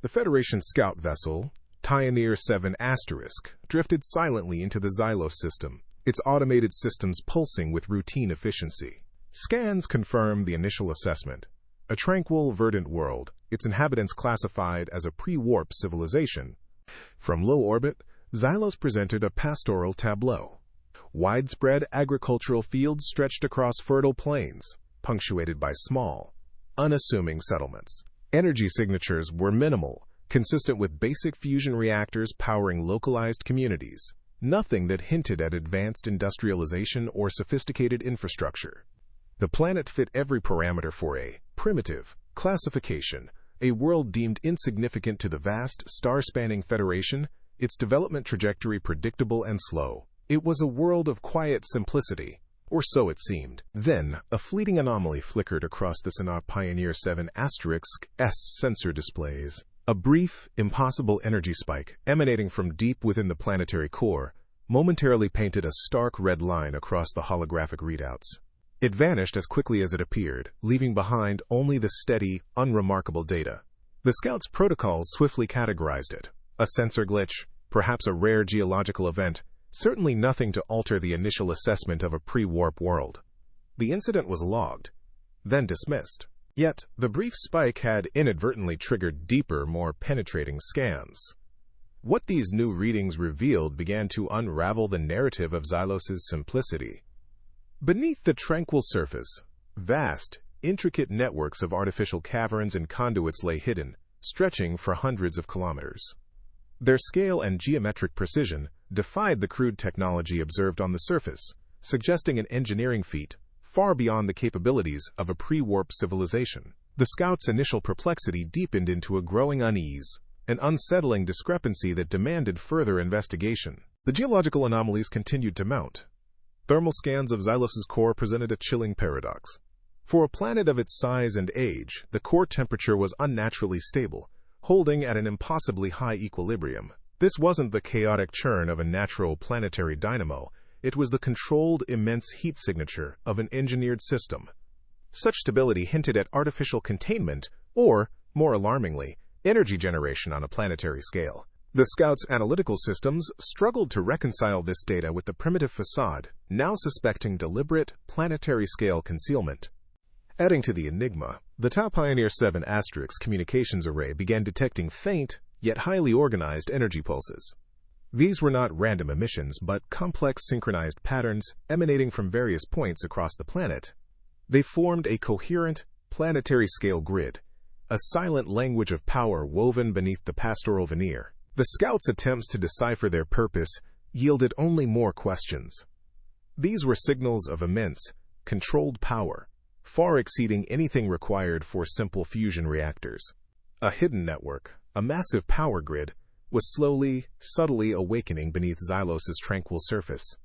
The Federation scout vessel, Pioneer 7 *, drifted silently into the Xylos system, its automated systems pulsing with routine efficiency. Scans confirmed the initial assessment. A tranquil, verdant world, its inhabitants classified as a pre-warp civilization. From low orbit, Xylos presented a pastoral tableau. Widespread agricultural fields stretched across fertile plains, punctuated by small, unassuming settlements. Energy signatures were minimal, consistent with basic fusion reactors powering localized communities. Nothing that hinted at advanced industrialization or sophisticated infrastructure. The planet fit every parameter for a primitive classification, a world deemed insignificant to the vast, star-spanning Federation, its development trajectory predictable and slow. It was a world of quiet simplicity, or so it seemed. Then, a fleeting anomaly flickered across the Senate Pioneer 7 *'s sensor displays. A brief, impossible energy spike, emanating from deep within the planetary core, momentarily painted a stark red line across the holographic readouts. It vanished as quickly as it appeared, leaving behind only the steady, unremarkable data. The Scouts' protocols swiftly categorized it. A sensor glitch, perhaps a rare geological event, certainly nothing to alter the initial assessment of a pre-warp world. The incident was logged, then dismissed. Yet, the brief spike had inadvertently triggered deeper, more penetrating scans. What these new readings revealed began to unravel the narrative of Xylos' simplicity. Beneath the tranquil surface, vast, intricate networks of artificial caverns and conduits lay hidden, stretching for hundreds of kilometers. Their scale and geometric precision defied the crude technology observed on the surface, suggesting an engineering feat far beyond the capabilities of a pre-warp civilization. The Scouts' initial perplexity deepened into a growing unease, an unsettling discrepancy that demanded further investigation. The geological anomalies continued to mount. Thermal scans of Xylos' core presented a chilling paradox. For a planet of its size and age, the core temperature was unnaturally stable, holding at an impossibly high equilibrium. This wasn't the chaotic churn of a natural planetary dynamo. It was the controlled, immense heat signature of an engineered system. Such stability hinted at artificial containment or, more alarmingly, energy generation on a planetary scale. The Scouts' analytical systems struggled to reconcile this data with the primitive facade, now suspecting deliberate, planetary-scale concealment. Adding to the enigma, the Tau Pioneer 7 * communications array began detecting faint, yet highly organized energy pulses. These were not random emissions, but complex synchronized patterns emanating from various points across the planet. They formed a coherent, planetary-scale grid, a silent language of power woven beneath the pastoral veneer. The Scouts' attempts to decipher their purpose yielded only more questions. These were signals of immense, controlled power, far exceeding anything required for simple fusion reactors. A hidden network, a massive power grid, was slowly, subtly awakening beneath Xylos' tranquil surface.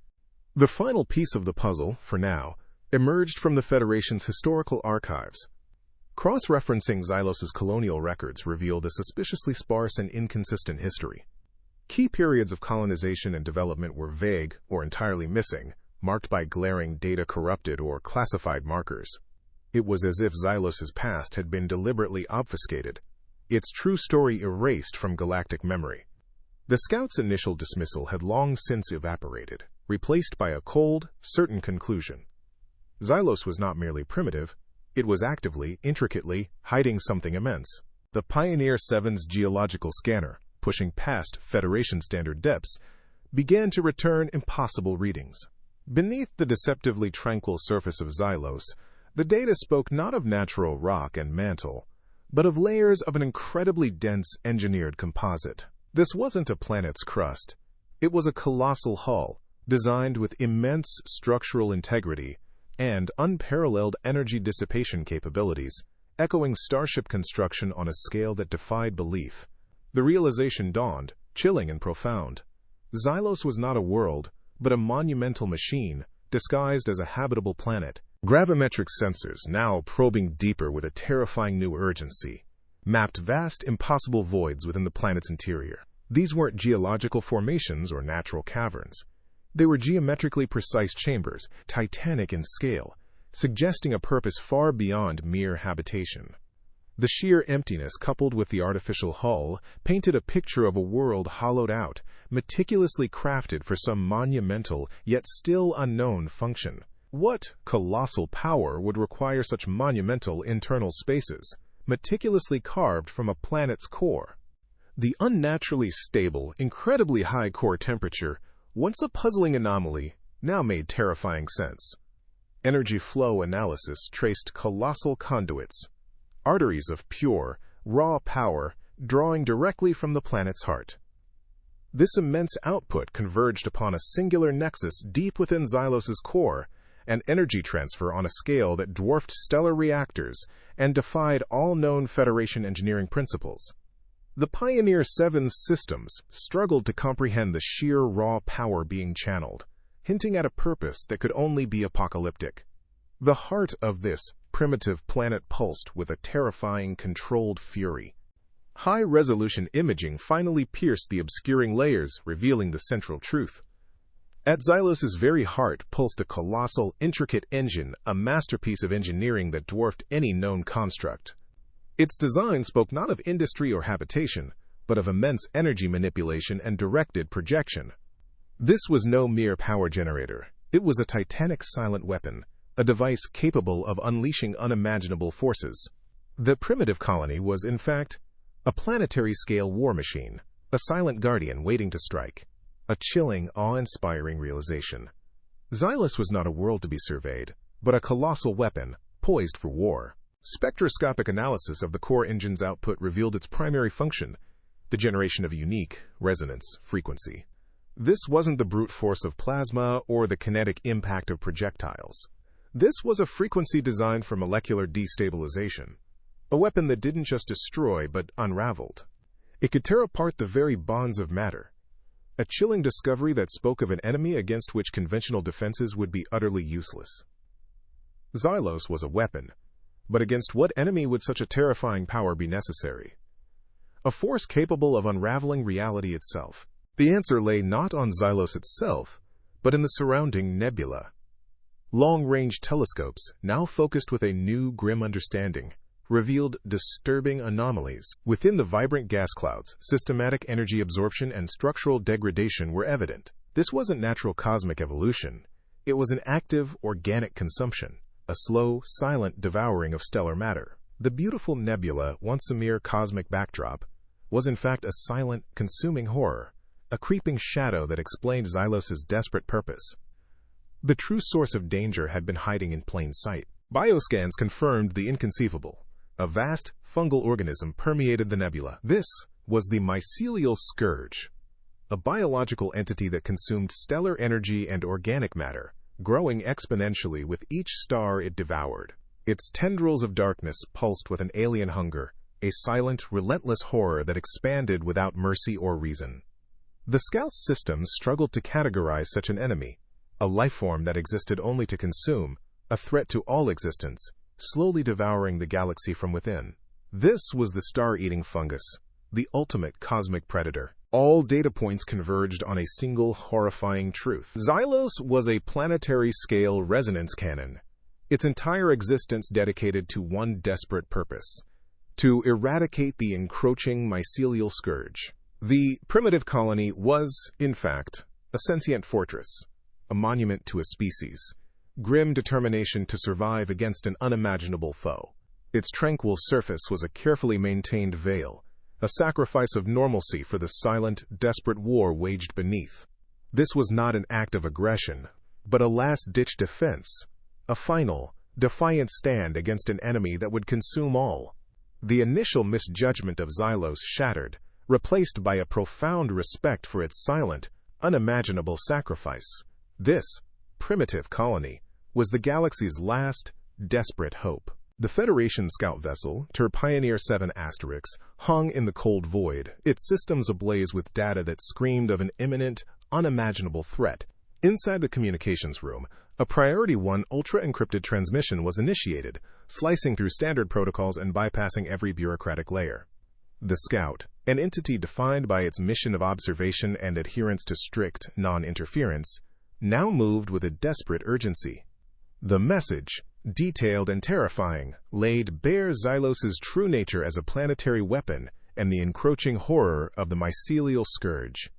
The final piece of the puzzle, for now, emerged from the Federation's historical archives. Cross-referencing Xylos' colonial records revealed a suspiciously sparse and inconsistent history. Key periods of colonization and development were vague or entirely missing, marked by glaring data-corrupted or classified markers. It was as if Xylos' past had been deliberately obfuscated, its true story erased from galactic memory. The Scouts' initial dismissal had long since evaporated, replaced by a cold, certain conclusion. Xylos was not merely primitive, it was actively, intricately, hiding something immense. The Pioneer 7's geological scanner, pushing past Federation standard depths, began to return impossible readings. Beneath the deceptively tranquil surface of Xylos, the data spoke not of natural rock and mantle, but of layers of an incredibly dense engineered composite. This wasn't a planet's crust. It was a colossal hull, designed with immense structural integrity and unparalleled energy dissipation capabilities, echoing starship construction on a scale that defied belief. The realization dawned, chilling and profound. Xylos was not a world, but a monumental machine, disguised as a habitable planet. Gravimetric sensors, now probing deeper with a terrifying new urgency, mapped vast, impossible voids within the planet's interior. These weren't geological formations or natural caverns. They were geometrically precise chambers, titanic in scale, suggesting a purpose far beyond mere habitation. The sheer emptiness, coupled with the artificial hull, painted a picture of a world hollowed out, meticulously crafted for some monumental, yet still unknown function. What colossal power would require such monumental internal spaces, meticulously carved from a planet's core? The unnaturally stable, incredibly high core temperature, once a puzzling anomaly, now made terrifying sense. Energy flow analysis traced colossal conduits, arteries of pure, raw power drawing directly from the planet's heart. This immense output converged upon a singular nexus deep within Xylos's core, an energy transfer on a scale that dwarfed stellar reactors and defied all known Federation engineering principles. The Pioneer 7's systems struggled to comprehend the sheer raw power being channeled, hinting at a purpose that could only be apocalyptic. The heart of this primitive planet pulsed with a terrifying, controlled fury. High-resolution imaging finally pierced the obscuring layers, revealing the central truth. At Xylos's very heart pulsed a colossal, intricate engine, a masterpiece of engineering that dwarfed any known construct. Its design spoke not of industry or habitation, but of immense energy manipulation and directed projection. This was no mere power generator. It was a titanic silent weapon, a device capable of unleashing unimaginable forces. The primitive colony was, in fact, a planetary-scale war machine, a silent guardian waiting to strike. A chilling, awe-inspiring realization. Xylos was not a world to be surveyed, but a colossal weapon, poised for war. Spectroscopic analysis of the core engine's output revealed its primary function, the generation of a unique resonance frequency. This wasn't the brute force of plasma or the kinetic impact of projectiles. This was a frequency designed for molecular destabilization, a weapon that didn't just destroy but unraveled. It could tear apart the very bonds of matter. A chilling discovery that spoke of an enemy against which conventional defenses would be utterly useless. Xylos was a weapon, but against what enemy would such a terrifying power be necessary? A force capable of unraveling reality itself. The answer lay not on Xylos itself, but in the surrounding nebula. Long-range telescopes, now focused with a new, grim understanding, revealed disturbing anomalies. Within the vibrant gas clouds, systematic energy absorption and structural degradation were evident. This wasn't natural cosmic evolution. It was an active, organic consumption, a slow, silent devouring of stellar matter. The beautiful nebula, once a mere cosmic backdrop, was in fact a silent, consuming horror, a creeping shadow that explained Xylos's desperate purpose. The true source of danger had been hiding in plain sight. Bioscans confirmed the inconceivable. A vast, fungal organism permeated the nebula. This was the Mycelial Scourge, a biological entity that consumed stellar energy and organic matter, growing exponentially with each star it devoured. Its tendrils of darkness pulsed with an alien hunger, a silent, relentless horror that expanded without mercy or reason. The Scout systems struggled to categorize such an enemy, a lifeform that existed only to consume, a threat to all existence, slowly devouring the galaxy from within. This was the star-eating fungus, the ultimate cosmic predator. All data points converged on a single horrifying truth. Xylos was a planetary-scale resonance cannon, its entire existence dedicated to one desperate purpose: to eradicate the encroaching Mycelial Scourge. The primitive colony was, in fact, a sentient fortress, a monument to a species, grim determination to survive against an unimaginable foe. Its tranquil surface was a carefully maintained veil, a sacrifice of normalcy for the silent, desperate war waged beneath. This was not an act of aggression, but a last-ditch defense, a final, defiant stand against an enemy that would consume all. The initial misjudgment of Xylos shattered, replaced by a profound respect for its silent, unimaginable sacrifice. This primitive colony was the galaxy's last, desperate hope. The Federation scout vessel, Pioneer 7 *, hung in the cold void, its systems ablaze with data that screamed of an imminent, unimaginable threat. Inside the communications room, a Priority 1 ultra-encrypted transmission was initiated, slicing through standard protocols and bypassing every bureaucratic layer. The Scout, an entity defined by its mission of observation and adherence to strict non-interference, now moved with a desperate urgency. The message, detailed and terrifying, laid bare Xylos' true nature as a planetary weapon and the encroaching horror of the Mycelial Scourge.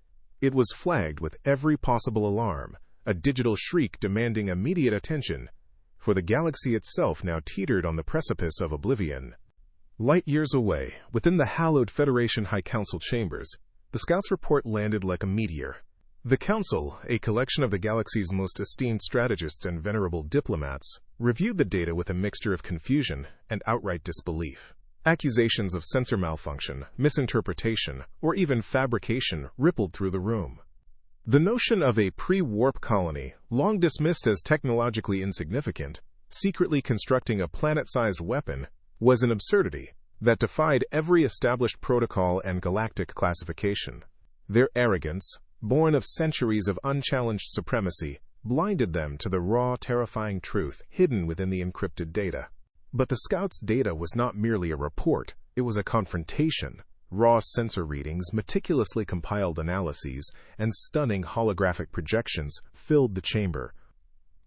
It was flagged with every possible alarm, a digital shriek demanding immediate attention, for the galaxy itself now teetered on the precipice of oblivion. Light years away, within the hallowed Federation High Council chambers, the Scouts' report landed like a meteor. The Council, a collection of the galaxy's most esteemed strategists and venerable diplomats, reviewed the data with a mixture of confusion and outright disbelief. Accusations of sensor malfunction, misinterpretation, or even fabrication rippled through the room. The notion of a pre-warp colony, long dismissed as technologically insignificant, secretly constructing a planet-sized weapon, was an absurdity that defied every established protocol and galactic classification. Their arrogance, born of centuries of unchallenged supremacy, blinded them to the raw, terrifying truth hidden within the encrypted data. But the Scouts' data was not merely a report, it was a confrontation. Raw sensor readings, meticulously compiled analyses, and stunning holographic projections filled the chamber.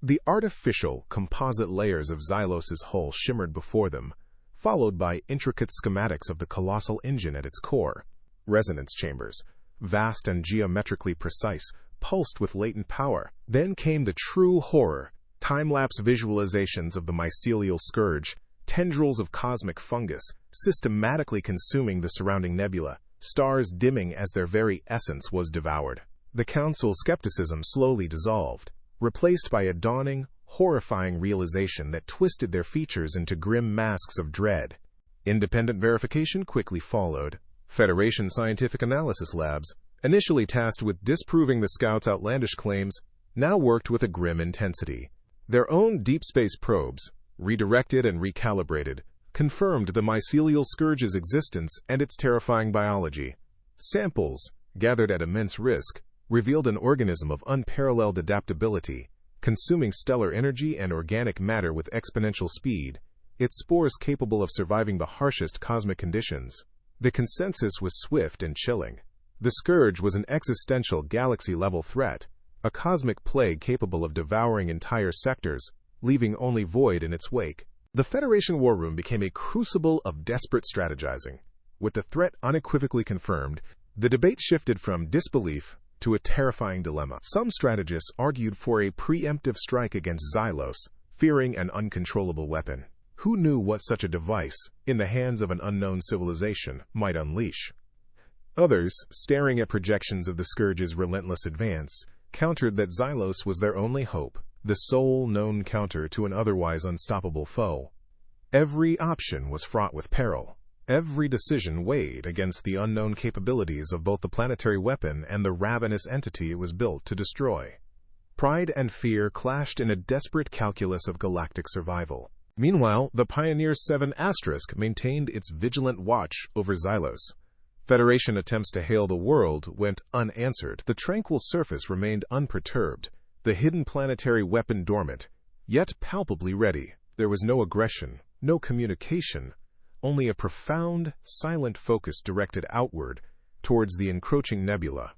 The artificial, composite layers of Xylos' hull shimmered before them, followed by intricate schematics of the colossal engine at its core. Resonance chambers, vast and geometrically precise, pulsed with latent power. Then came the true horror, time-lapse visualizations of the Mycelial Scourge, tendrils of cosmic fungus, systematically consuming the surrounding nebula, stars dimming as their very essence was devoured. The Council's skepticism slowly dissolved, replaced by a dawning, horrifying realization that twisted their features into grim masks of dread. Independent verification quickly followed. Federation Scientific Analysis Labs, initially tasked with disproving the Scouts' outlandish claims, now worked with a grim intensity. Their own deep space probes, redirected and recalibrated, confirmed the Mycelial Scourge's existence and its terrifying biology. Samples, gathered at immense risk, revealed an organism of unparalleled adaptability, consuming stellar energy and organic matter with exponential speed, its spores capable of surviving the harshest cosmic conditions. The consensus was swift and chilling. The Scourge was an existential galaxy-level threat, a cosmic plague capable of devouring entire sectors, leaving only void in its wake. The Federation War Room became a crucible of desperate strategizing. With the threat unequivocally confirmed, the debate shifted from disbelief to a terrifying dilemma. Some strategists argued for a preemptive strike against Xylos, fearing an uncontrollable weapon. Who knew what such a device, in the hands of an unknown civilization, might unleash? Others, staring at projections of the Scourge's relentless advance, countered that Xylos was their only hope, the sole known counter to an otherwise unstoppable foe. Every option was fraught with peril. Every decision weighed against the unknown capabilities of both the planetary weapon and the ravenous entity it was built to destroy. Pride and fear clashed in a desperate calculus of galactic survival. Meanwhile, the Pioneer 7 * maintained its vigilant watch over Xylos. Federation attempts to hail the world went unanswered. The tranquil surface remained unperturbed, the hidden planetary weapon dormant, yet palpably ready. There was no aggression, no communication, only a profound, silent focus directed outward, towards the encroaching nebula.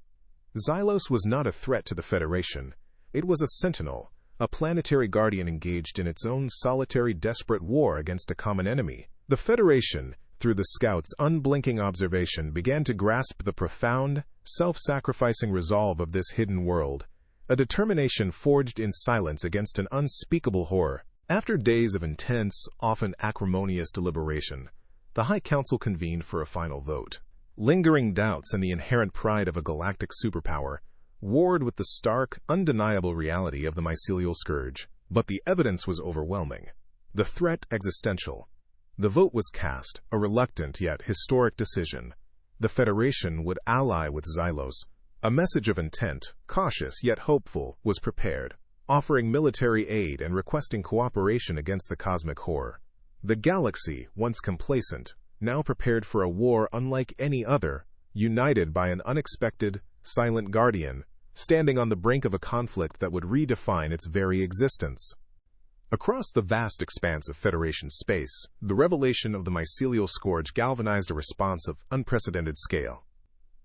Xylos was not a threat to the Federation. It was a sentinel, a planetary guardian engaged in its own solitary, desperate war against a common enemy. The Federation, through the Scouts' unblinking observation, began to grasp the profound, self-sacrificing resolve of this hidden world, a determination forged in silence against an unspeakable horror. After days of intense, often acrimonious deliberation, the High Council convened for a final vote. Lingering doubts and the inherent pride of a galactic superpower warred with the stark, undeniable reality of the Mycelial Scourge, but the evidence was overwhelming. The threat existential. The vote was cast, a reluctant yet historic decision. The Federation would ally with Xylos. A message of intent, cautious yet hopeful, was prepared, offering military aid and requesting cooperation against the cosmic horror. The galaxy, once complacent, now prepared for a war unlike any other, united by an unexpected, silent guardian, standing on the brink of a conflict that would redefine its very existence. Across the vast expanse of Federation space, the revelation of the Mycelial Scourge galvanized a response of unprecedented scale.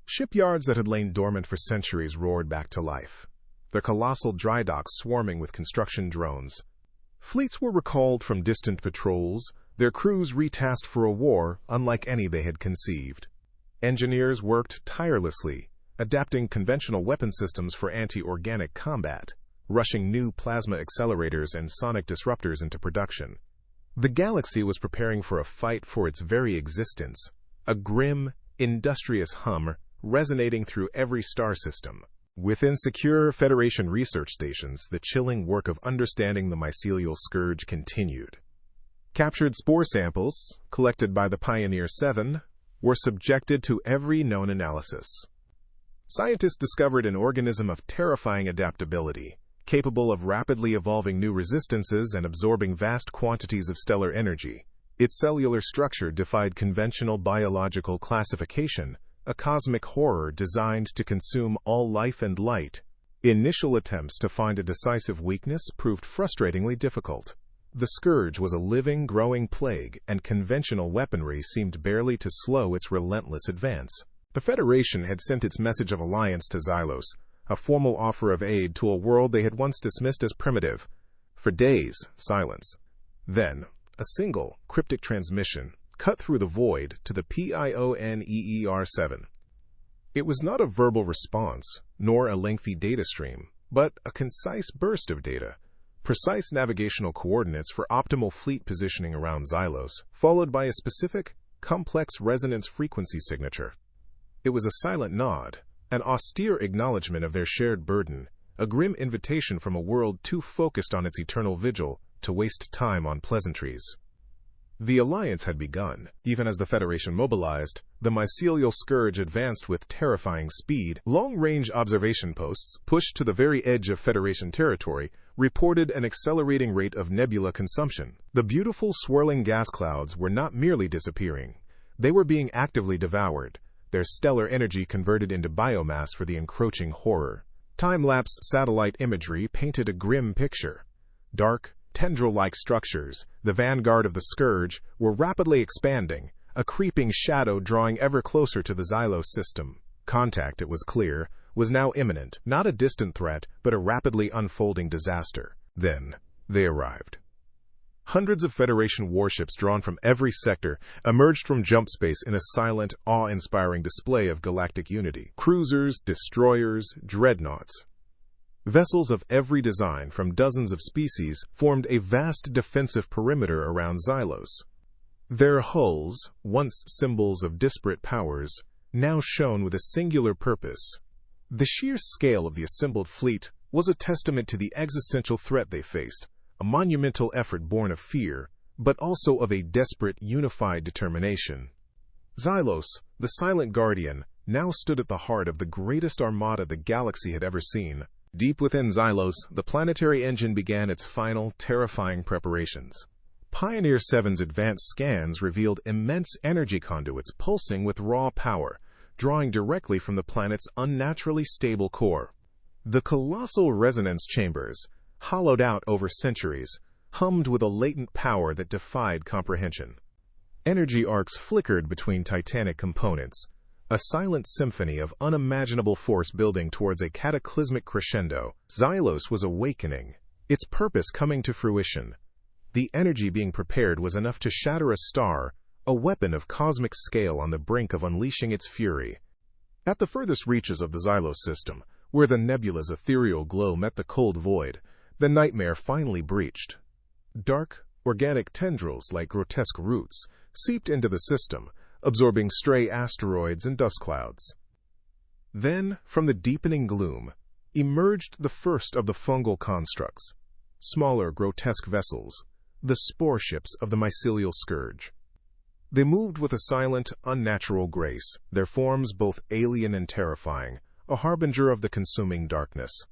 Shipyards that had lain dormant for centuries roared back to life, their colossal dry docks swarming with construction drones. Fleets were recalled from distant patrols, their crews retasked for a war unlike any they had conceived. Engineers worked tirelessly, adapting conventional weapon systems for anti-organic combat, rushing new plasma accelerators and sonic disruptors into production. The galaxy was preparing for a fight for its very existence, a grim, industrious hum resonating through every star system. Within secure Federation research stations, the chilling work of understanding the Mycelial Scourge continued. Captured spore samples, collected by the Pioneer 7, were subjected to every known analysis. Scientists discovered an organism of terrifying adaptability, capable of rapidly evolving new resistances and absorbing vast quantities of stellar energy. Its cellular structure defied conventional biological classification, a cosmic horror designed to consume all life and light. Initial attempts to find a decisive weakness proved frustratingly difficult. The Scourge was a living, growing plague, and conventional weaponry seemed barely to slow its relentless advance. The Federation had sent its message of alliance to Xylos, a formal offer of aid to a world they had once dismissed as primitive. For days, silence. Then, a single, cryptic transmission cut through the void to the PIONEER-7. It was not a verbal response, nor a lengthy data stream, but a concise burst of data, precise navigational coordinates for optimal fleet positioning around Xylos, followed by a specific, complex resonance frequency signature. It was a silent nod, an austere acknowledgement of their shared burden, a grim invitation from a world too focused on its eternal vigil to waste time on pleasantries. The alliance had begun. Even as the Federation mobilized, the Mycelial Scourge advanced with terrifying speed. Long-range observation posts, pushed to the very edge of Federation territory, reported an accelerating rate of nebula consumption. The beautiful swirling gas clouds were not merely disappearing. They were being actively devoured, their stellar energy converted into biomass for the encroaching horror. Time-lapse satellite imagery painted a grim picture. Dark, tendril-like structures, the vanguard of the Scourge, were rapidly expanding, a creeping shadow drawing ever closer to the Xylos system. Contact, it was clear, was now imminent, not a distant threat, but a rapidly unfolding disaster. Then, they arrived. Hundreds of Federation warships drawn from every sector emerged from jump space in a silent, awe-inspiring display of galactic unity. Cruisers, destroyers, dreadnoughts. Vessels of every design from dozens of species formed a vast defensive perimeter around Xylos. Their hulls, once symbols of disparate powers, now shone with a singular purpose. The sheer scale of the assembled fleet was a testament to the existential threat they faced, a monumental effort born of fear, but also of a desperate, unified determination. Xylos, the silent guardian, now stood at the heart of the greatest armada the galaxy had ever seen. Deep within Xylos, the planetary engine began its final, terrifying preparations. Pioneer 7's advanced scans revealed immense energy conduits pulsing with raw power, drawing directly from the planet's unnaturally stable core. The colossal resonance chambers, hollowed out over centuries, hummed with a latent power that defied comprehension. Energy arcs flickered between titanic components, a silent symphony of unimaginable force building towards a cataclysmic crescendo. Xylos was awakening, its purpose coming to fruition. The energy being prepared was enough to shatter a star, a weapon of cosmic scale on the brink of unleashing its fury. At the furthest reaches of the Xylos system, where the nebula's ethereal glow met the cold void, the nightmare finally breached. Dark, organic tendrils like grotesque roots seeped into the system, absorbing stray asteroids and dust clouds. Then, from the deepening gloom, emerged the first of the fungal constructs, smaller, grotesque vessels, the spore ships of the Mycelial Scourge. They moved with a silent, unnatural grace, their forms both alien and terrifying, a harbinger of the consuming darkness.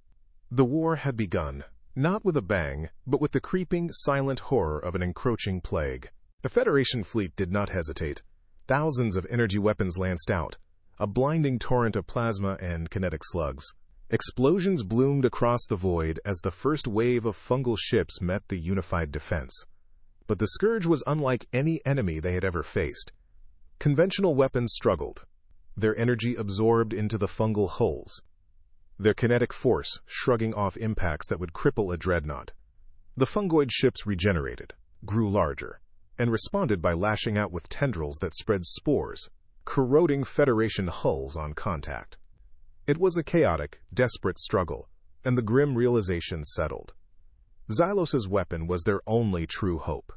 The war had begun, not with a bang, but with the creeping, silent horror of an encroaching plague. The Federation fleet did not hesitate. Thousands of energy weapons lanced out, a blinding torrent of plasma and kinetic slugs. Explosions bloomed across the void as the first wave of fungal ships met the unified defense. But the Scourge was unlike any enemy they had ever faced. Conventional weapons struggled, their energy absorbed into the fungal hulls, their kinetic force shrugging off impacts that would cripple a dreadnought. The fungoid ships regenerated, grew larger, and responded by lashing out with tendrils that spread spores, corroding Federation hulls on contact. It was a chaotic, desperate struggle, and the grim realization settled. Xylos' weapon was their only true hope.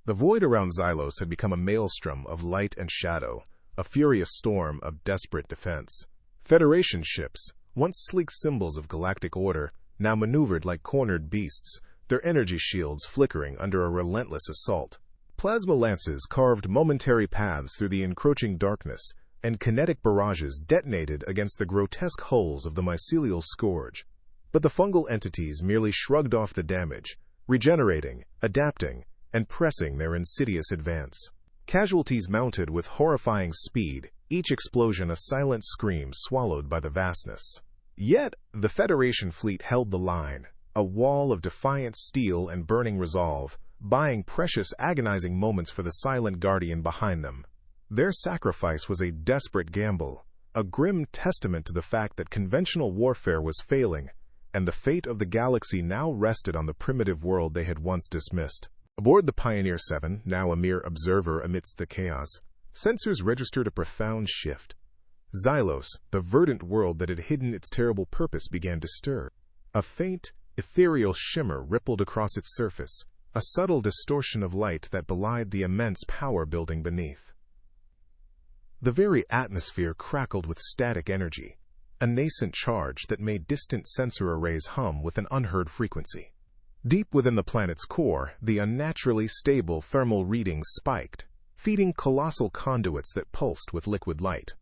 The void around Xylos had become a maelstrom of light and shadow, a furious storm of desperate defense. Federation ships, once sleek symbols of galactic order, now maneuvered like cornered beasts, their energy shields flickering under a relentless assault. Plasma lances carved momentary paths through the encroaching darkness, and kinetic barrages detonated against the grotesque hulls of the Mycelial Scourge. But the fungal entities merely shrugged off the damage, regenerating, adapting, and pressing their insidious advance. Casualties mounted with horrifying speed, each explosion a silent scream swallowed by the vastness. Yet, the Federation fleet held the line, a wall of defiant steel and burning resolve, buying precious, agonizing moments for the silent guardian behind them. Their sacrifice was a desperate gamble, a grim testament to the fact that conventional warfare was failing, and the fate of the galaxy now rested on the primitive world they had once dismissed. Aboard the Pioneer 7, now a mere observer amidst the chaos, sensors registered a profound shift. Xylos, the verdant world that had hidden its terrible purpose, began to stir. A faint, ethereal shimmer rippled across its surface, a subtle distortion of light that belied the immense power building beneath. The very atmosphere crackled with static energy, a nascent charge that made distant sensor arrays hum with an unheard frequency. Deep within the planet's core, the unnaturally stable thermal readings spiked, feeding colossal conduits that pulsed with liquid light.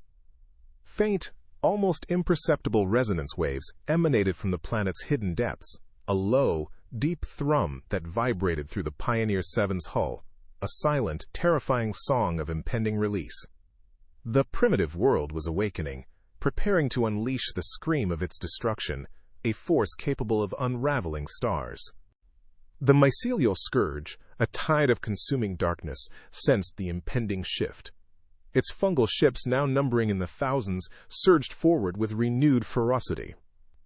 Faint, almost imperceptible resonance waves emanated from the planet's hidden depths, a low, deep thrum that vibrated through the Pioneer 7's hull, a silent, terrifying song of impending release. The primitive world was awakening, preparing to unleash the scream of its destruction, a force capable of unraveling stars. The Mycelial Scourge, a tide of consuming darkness, sensed the impending shift. Its fungal ships, now numbering in the thousands, surged forward with renewed ferocity.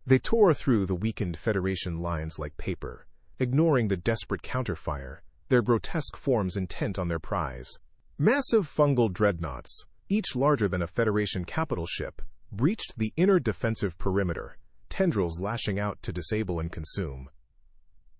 They tore through the weakened Federation lines like paper, ignoring the desperate counterfire, their grotesque forms intent on their prize. Massive fungal dreadnoughts, each larger than a Federation capital ship, breached the inner defensive perimeter, tendrils lashing out to disable and consume.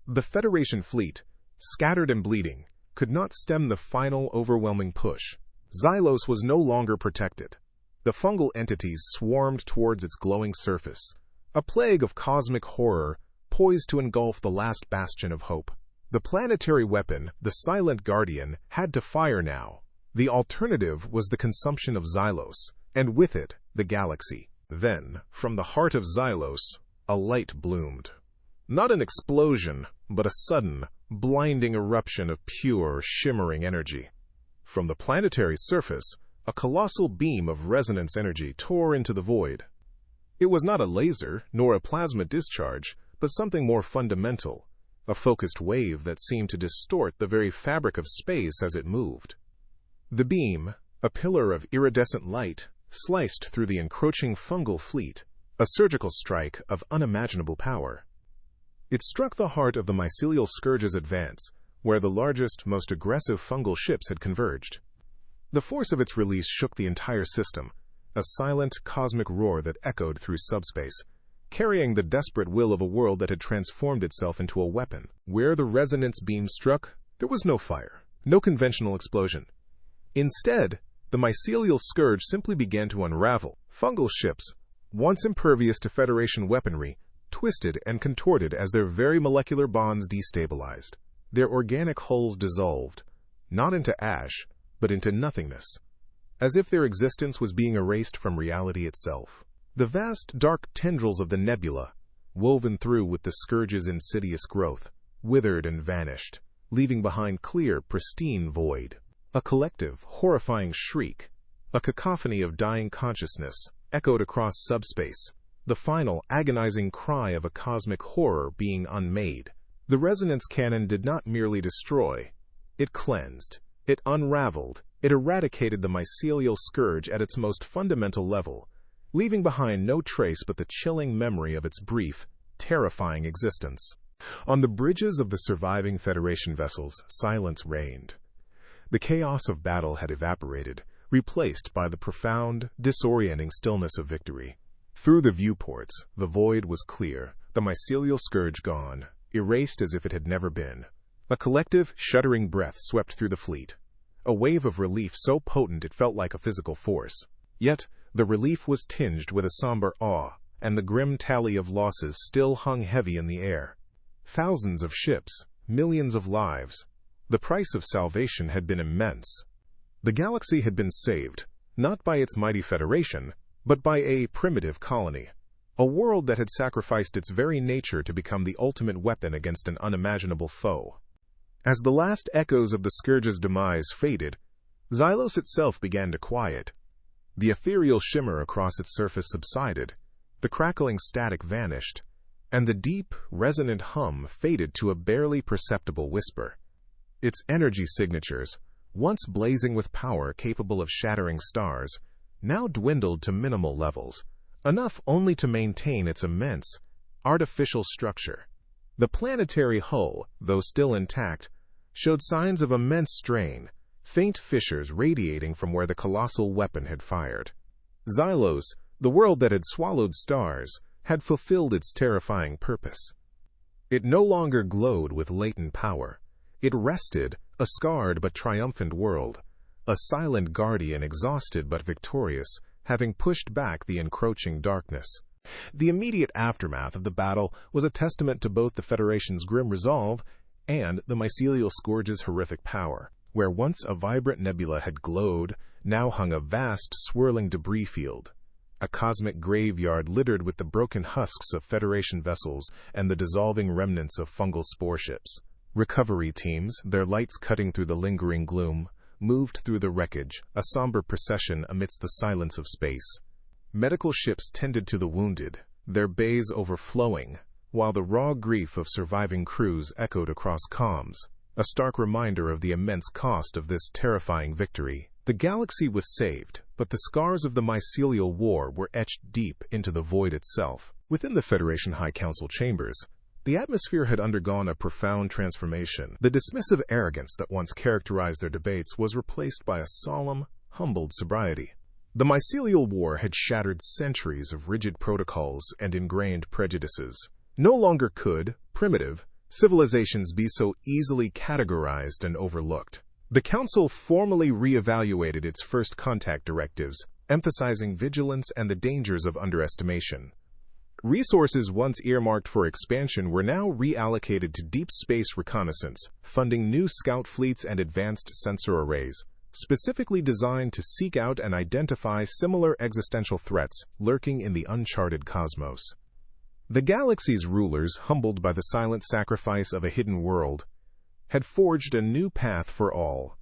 The Federation fleet, scattered and bleeding, could not stem the final overwhelming push. Xylos was no longer protected. The fungal entities swarmed towards its glowing surface, a plague of cosmic horror poised to engulf the last bastion of hope. The planetary weapon, the Silent Guardian, had to fire now. The alternative was the consumption of Xylos, and with it, the galaxy. Then, from the heart of Xylos, a light bloomed. Not an explosion, but a sudden, blinding eruption of pure, shimmering energy. From the planetary surface, a colossal beam of resonance energy tore into the void. It was not a laser, nor a plasma discharge, but something more fundamental, a focused wave that seemed to distort the very fabric of space as it moved. The beam, a pillar of iridescent light, sliced through the encroaching fungal fleet, a surgical strike of unimaginable power. It struck the heart of the Mycelial Scourge's advance, where the largest, most aggressive fungal ships had converged. The force of its release shook the entire system, a silent, cosmic roar that echoed through subspace, carrying the desperate will of a world that had transformed itself into a weapon. Where the resonance beam struck, there was no fire, no conventional explosion. Instead, the Mycelial Scourge simply began to unravel. Fungal ships, once impervious to Federation weaponry, twisted and contorted as their very molecular bonds destabilized. Their organic hulls dissolved, not into ash, but into nothingness, as if their existence was being erased from reality itself. The vast, dark tendrils of the nebula, woven through with the Scourge's insidious growth, withered and vanished, leaving behind clear, pristine void. A collective, horrifying shriek, a cacophony of dying consciousness, echoed across subspace, the final, agonizing cry of a cosmic horror being unmade. The resonance cannon did not merely destroy. It cleansed, it unraveled, it eradicated the Mycelial Scourge at its most fundamental level, leaving behind no trace but the chilling memory of its brief, terrifying existence. On the bridges of the surviving Federation vessels, silence reigned. The chaos of battle had evaporated, replaced by the profound, disorienting stillness of victory. Through the viewports, the void was clear, the Mycelial Scourge gone, erased as if it had never been. A collective, shuddering breath swept through the fleet. A wave of relief so potent it felt like a physical force. Yet, the relief was tinged with a somber awe, and the grim tally of losses still hung heavy in the air. Thousands of ships, millions of lives. The price of salvation had been immense. The galaxy had been saved, not by its mighty Federation, but by a primitive colony. A world that had sacrificed its very nature to become the ultimate weapon against an unimaginable foe. As the last echoes of the Scourge's demise faded, Xylos itself began to quiet. The ethereal shimmer across its surface subsided, the crackling static vanished, and the deep, resonant hum faded to a barely perceptible whisper. Its energy signatures, once blazing with power capable of shattering stars, now dwindled to minimal levels, enough only to maintain its immense, artificial structure. The planetary hull, though still intact, showed signs of immense strain, faint fissures radiating from where the colossal weapon had fired. Xylos, the world that had swallowed stars, had fulfilled its terrifying purpose. It no longer glowed with latent power. It rested, a scarred but triumphant world, a silent guardian exhausted but victorious, having pushed back the encroaching darkness. The immediate aftermath of the battle was a testament to both the Federation's grim resolve and the Mycelial Scourge's horrific power. Where once a vibrant nebula had glowed, now hung a vast, swirling debris field, a cosmic graveyard littered with the broken husks of Federation vessels and the dissolving remnants of fungal spore ships. Recovery teams, their lights cutting through the lingering gloom, moved through the wreckage, a somber procession amidst the silence of space. Medical ships tended to the wounded, their bays overflowing, while the raw grief of surviving crews echoed across comms, a stark reminder of the immense cost of this terrifying victory. The galaxy was saved, but the scars of the Mycelial War were etched deep into the void itself. Within the Federation High Council chambers, the atmosphere had undergone a profound transformation. The dismissive arrogance that once characterized their debates was replaced by a solemn, humbled sobriety. The Mycelial War had shattered centuries of rigid protocols and ingrained prejudices. No longer could, primitive, civilizations be so easily categorized and overlooked. The Council formally re-evaluated its first contact directives, emphasizing vigilance and the dangers of underestimation. Resources once earmarked for expansion were now reallocated to deep space reconnaissance, funding new scout fleets and advanced sensor arrays, specifically designed to seek out and identify similar existential threats lurking in the uncharted cosmos. The galaxy's rulers, humbled by the silent sacrifice of a hidden world, had forged a new path for all.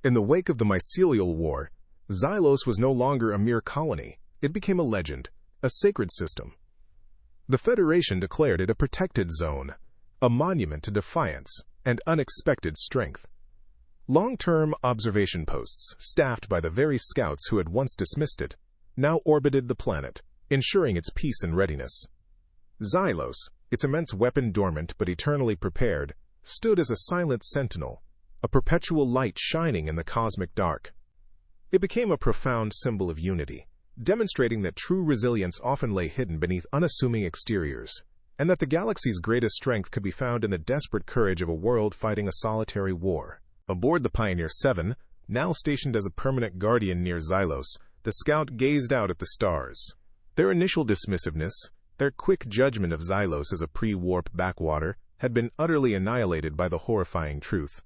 In the wake of the Mycelial War, Xylos was no longer a mere colony. It became a legend, a sacred system. The Federation declared it a protected zone, a monument to defiance and unexpected strength. Long-term observation posts, staffed by the very scouts who had once dismissed it, now orbited the planet, ensuring its peace and readiness. Xylos, its immense weapon dormant but eternally prepared, stood as a silent sentinel, a perpetual light shining in the cosmic dark. It became a profound symbol of unity, demonstrating that true resilience often lay hidden beneath unassuming exteriors, and that the galaxy's greatest strength could be found in the desperate courage of a world fighting a solitary war. Aboard the Pioneer 7, now stationed as a permanent guardian near Xylos, the scout gazed out at the stars. Their initial dismissiveness, their quick judgment of Xylos as a pre-warp backwater, had been utterly annihilated by the horrifying truth.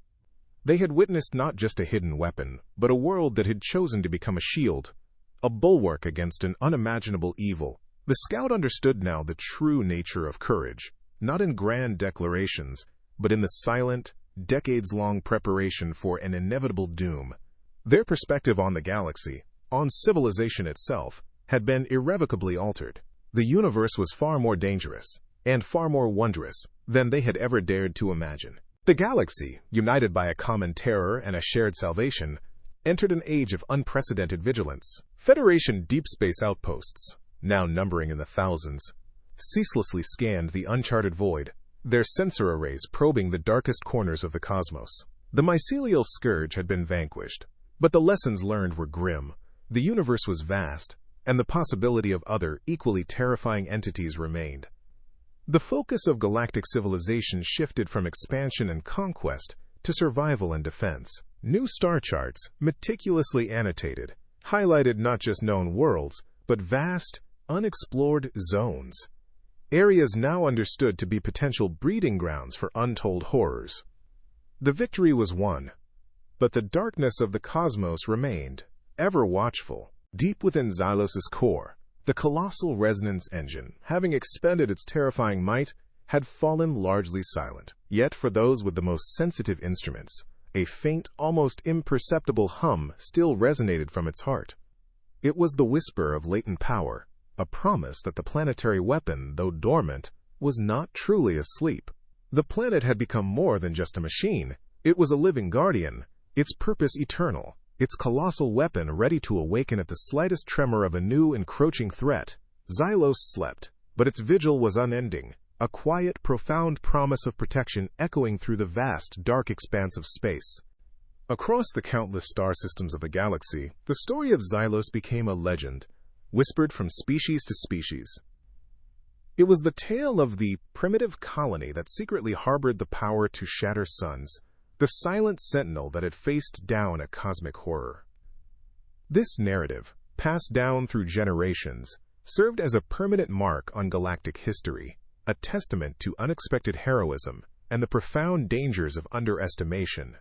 They had witnessed not just a hidden weapon, but a world that had chosen to become a shield, a bulwark against an unimaginable evil. The scout understood now the true nature of courage, not in grand declarations, but in the silent, decades-long preparation for an inevitable doom. Their perspective on the galaxy, on civilization itself, had been irrevocably altered. The universe was far more dangerous, and far more wondrous, than they had ever dared to imagine. The galaxy, united by a common terror and a shared salvation, entered an age of unprecedented vigilance. Federation deep space outposts, now numbering in the thousands, ceaselessly scanned the uncharted void, their sensor arrays probing the darkest corners of the cosmos. The Mycelial Scourge had been vanquished, but the lessons learned were grim. The universe was vast, and the possibility of other, equally terrifying entities remained. The focus of galactic civilization shifted from expansion and conquest to survival and defense. New star charts, meticulously annotated, highlighted not just known worlds, but vast, unexplored zones. Areas now understood to be potential breeding grounds for untold horrors. The victory was won, but the darkness of the cosmos remained, ever watchful. Deep within Xylos' core, the colossal resonance engine, having expended its terrifying might, had fallen largely silent. Yet for those with the most sensitive instruments, a faint, almost imperceptible hum still resonated from its heart. It was the whisper of latent power, a promise that the planetary weapon, though dormant, was not truly asleep. The planet had become more than just a machine. It was a living guardian, its purpose eternal, its colossal weapon ready to awaken at the slightest tremor of a new encroaching threat. Xylos slept, but its vigil was unending, a quiet, profound promise of protection echoing through the vast, dark expanse of space. Across the countless star systems of the galaxy, the story of Xylos became a legend, whispered from species to species. It was the tale of the primitive colony that secretly harbored the power to shatter suns, the silent sentinel that had faced down a cosmic horror. This narrative, passed down through generations, served as a permanent mark on galactic history, a testament to unexpected heroism and the profound dangers of underestimation.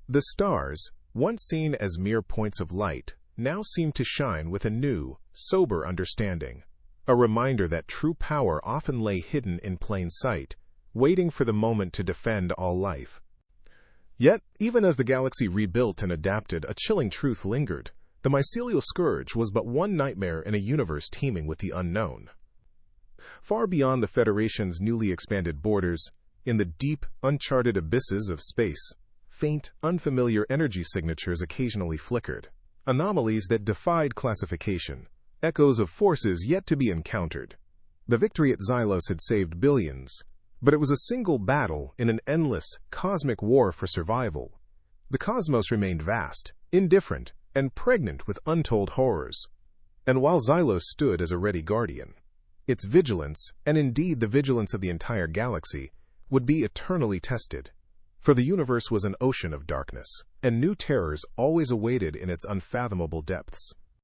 The stars, once seen as mere points of light, now seemed to shine with a new, sober understanding, a reminder that true power often lay hidden in plain sight, waiting for the moment to defend all life. Yet, even as the galaxy rebuilt and adapted, a chilling truth lingered. The Mycelial Scourge was but one nightmare in a universe teeming with the unknown. Far beyond the Federation's newly expanded borders, in the deep, uncharted abysses of space, faint, unfamiliar energy signatures occasionally flickered, anomalies that defied classification, echoes of forces yet to be encountered. The victory at Xylos had saved billions, but it was a single battle in an endless, cosmic war for survival. The cosmos remained vast, indifferent, and pregnant with untold horrors. And while Xylos stood as a ready guardian, its vigilance, and indeed the vigilance of the entire galaxy, would be eternally tested. For the universe was an ocean of darkness, and new terrors always awaited in its unfathomable depths.